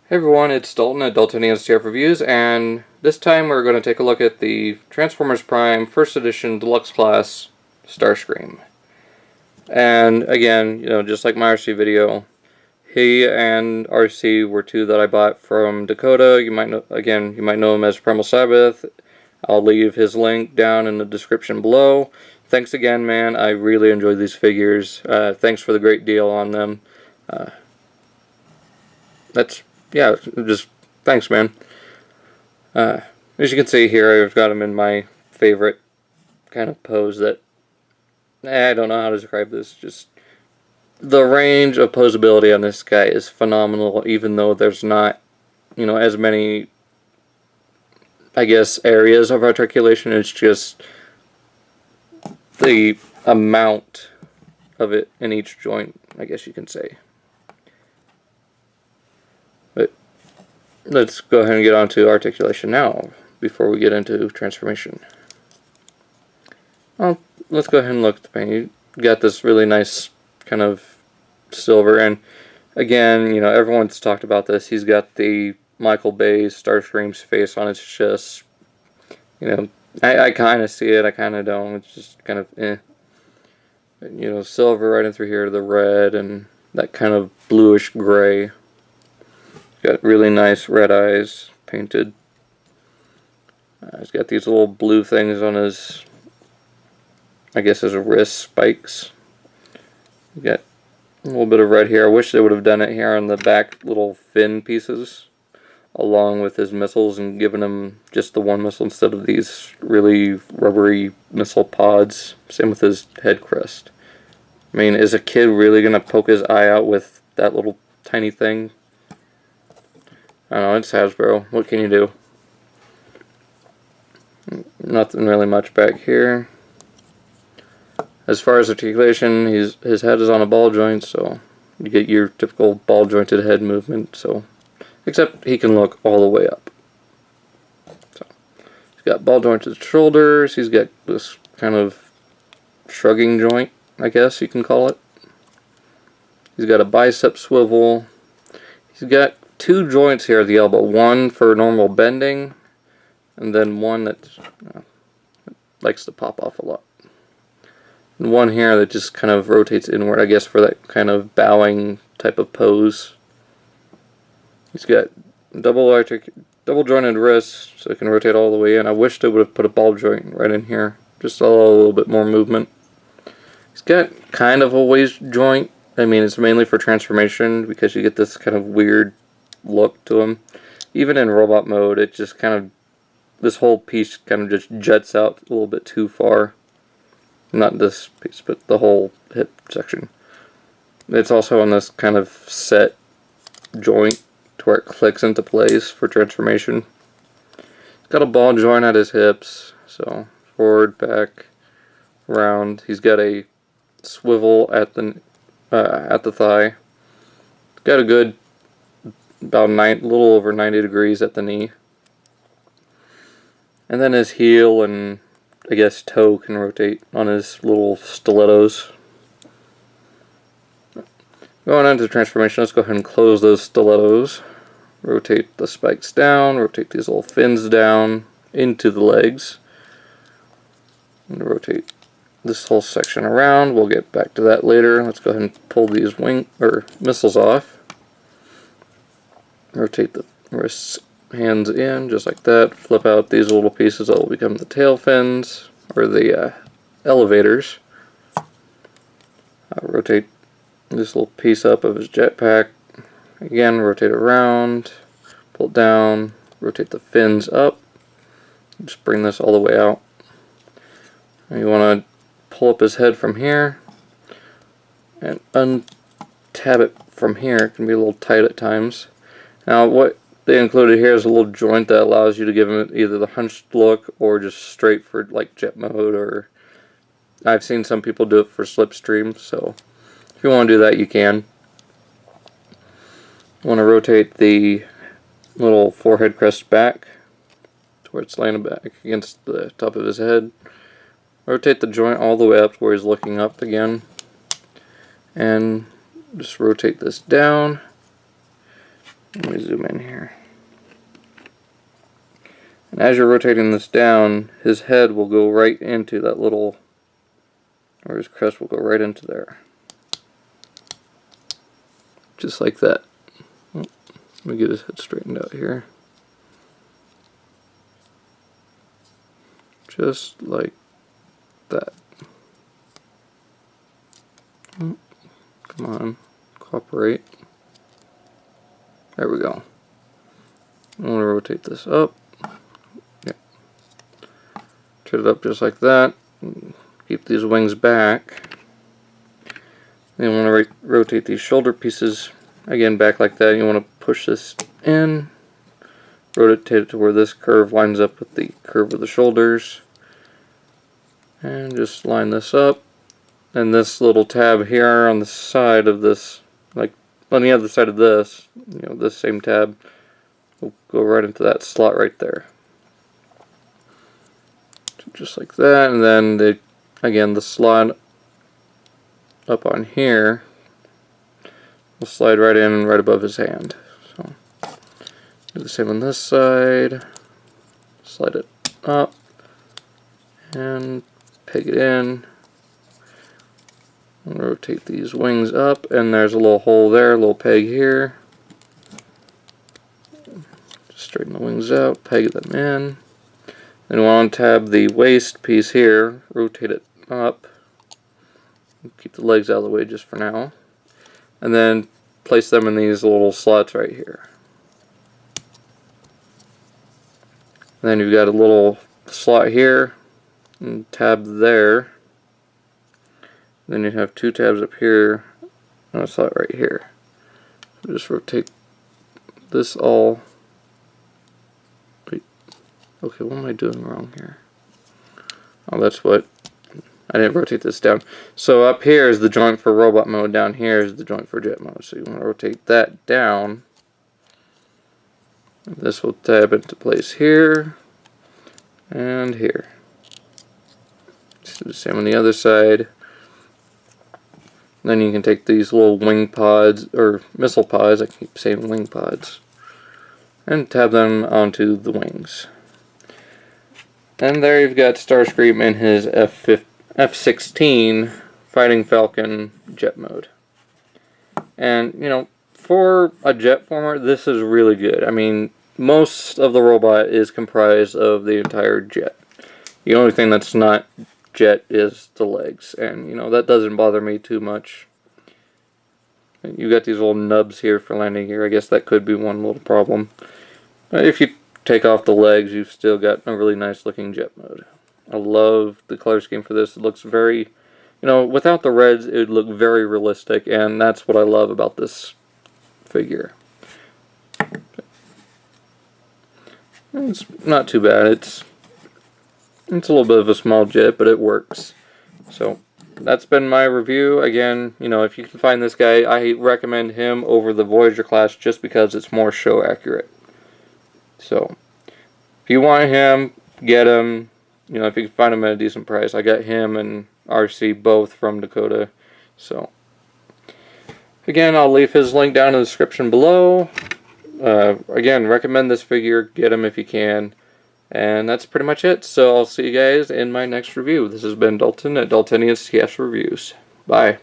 Hey everyone, it's Dalton at Daltonian CF Reviews, and this time we're going to take a look at the Transformers Prime First Edition Deluxe Class Starscream. And again, just like my RC video, he and RC were two that I bought from Dakota. You might know him as Primal Sabbath. I'll leave his link down in the description below. Thanks again, man. I really enjoyed these figures. Thanks for the great deal on them. Just thanks, man. As you can see here, I've got him in my favorite kind of pose that, I don't know how to describe this, just the range of posability on this guy is phenomenal, even though there's not, as many, I guess, areas of articulation. It's just the amount of it in each joint, I guess you can say. But let's go ahead and get on to articulation now, before we get into transformation. Well, let's go ahead and look at the paint. You got this really nice kind of silver, and again, everyone's talked about this. He's got the Michael Bay's Starscream's face on his chest. I kind of see it, I kind of don't. It's just kind of eh. But, silver right in through here, the red, and that kind of bluish gray. Got really nice red eyes painted. He's got these little blue things on his, I guess, his wrist spikes. You got a little bit of red here. I wish they would have done it here on the back little fin pieces, along with his missiles, and given him just the one missile instead of these really rubbery missile pods. Same with his head crest. I mean, is a kid really going to poke his eye out with that little tiny thing? I don't know, it's Hasbro. What can you do? Nothing really much back here. As far as articulation, his head is on a ball joint, so you get your typical ball jointed head movement. So, except he can look all the way up. So he's got ball jointed shoulders. He's got this kind of shrugging joint, I guess you can call it. He's got a bicep swivel. He's got two joints here at the elbow, one for normal bending, and then one that likes to pop off a lot. And one here that just kind of rotates inward, I guess, for that kind of bowing type of pose. He's got double jointed wrists, so it can rotate all the way in. I wish they would have put a ball joint right in here, just a little bit more movement. He's got kind of a waist joint. I mean, it's mainly for transformation, because you get this kind of weird look to him. Even in robot mode, it just kind of, this whole piece kind of just juts out a little bit too far. Not this piece, but the whole hip section. It's also on this kind of set joint to where it clicks into place for transformation. He's got a ball joint at his hips, so forward, back, round. He's got a swivel at the thigh. Got a good about a little over 90 degrees at the knee. And then his heel and, I guess, toe can rotate on his little stilettos. Going on to transformation, let's go ahead and close those stilettos. Rotate the spikes down, rotate these little fins down into the legs. And rotate this whole section around. We'll get back to that later. Let's go ahead and pull these missiles off. Rotate the wrists, hands in, just like that. Flip out these little pieces that will become the tail fins, or the elevators. Rotate this little piece up of his jetpack. Again, rotate it around, pull it down, rotate the fins up. Just bring this all the way out. And you want to pull up his head from here and untab it from here. It can be a little tight at times. Now, what they included here is a little joint that allows you to give him either the hunched look or just straight for like jet mode, or I've seen some people do it for slipstream, so if you want to do that, you can. You want to rotate the little forehead crest back to where it's laying back against the top of his head. Rotate the joint all the way up to where he's looking up again, and just rotate this down. Let me zoom in here. And as you're rotating this down, his head will go right into that little, or his crest will go right into there. Just like that. Let me get his head straightened out here. Just like that. Come on, cooperate. There we go. I want to rotate this up. Yep. Turn it up just like that. Keep these wings back. Then you want to rotate these shoulder pieces again back like that. You want to push this in, rotate it to where this curve lines up with the curve of the shoulders, and just line this up. And this little tab here on the side of this, like on the other side of this, this same tab will go right into that slot right there. So just like that, and then again the slot up on here will slide right in right above his hand. So do the same on this side, slide it up, and peg it in. Rotate these wings up, and there's a little hole there, a little peg here. Just straighten the wings out, peg them in. Then we want to tab the waist piece here, rotate it up. Keep the legs out of the way just for now. And then place them in these little slots right here. And then you've got a little slot here, and tab there. Then you have two tabs up here and a slot right here. So just rotate this all. Wait. Okay, what am I doing wrong here? Oh, that's what. I didn't rotate this down. So up here is the joint for robot mode. Down here is the joint for jet mode. So you want to rotate that down. And this will tab into place here and here. Just do the same on the other side. Then you can take these little wing pods, or missile pods, I keep saying wing pods, and tab them onto the wings. And there you've got Starscream in his F-16 Fighting Falcon jet mode. And, for a jet former, this is really good. I mean, most of the robot is comprised of the entire jet. The only thing that's not jet is the legs, and that doesn't bother me too much. And you got these little nubs here for landing gear. I guess that could be one little problem. But if you take off the legs, you've still got a really nice looking jet mode. I love the color scheme for this. It looks very, without the reds, it would look very realistic, and that's what I love about this figure. It's not too bad. It's a little bit of a small jet, but it works. So that's been my review. Again, if you can find this guy, I recommend him over the Voyager class just because it's more show accurate. So if you want him, get him. If you can find him at a decent price. I got him and RC both from Dakota. So again, I'll leave his link down in the description below. Again, recommend this figure. Get him if you can. And that's pretty much it. So I'll see you guys in my next review. This has been Dalton at Daltonian CS Reviews. Bye.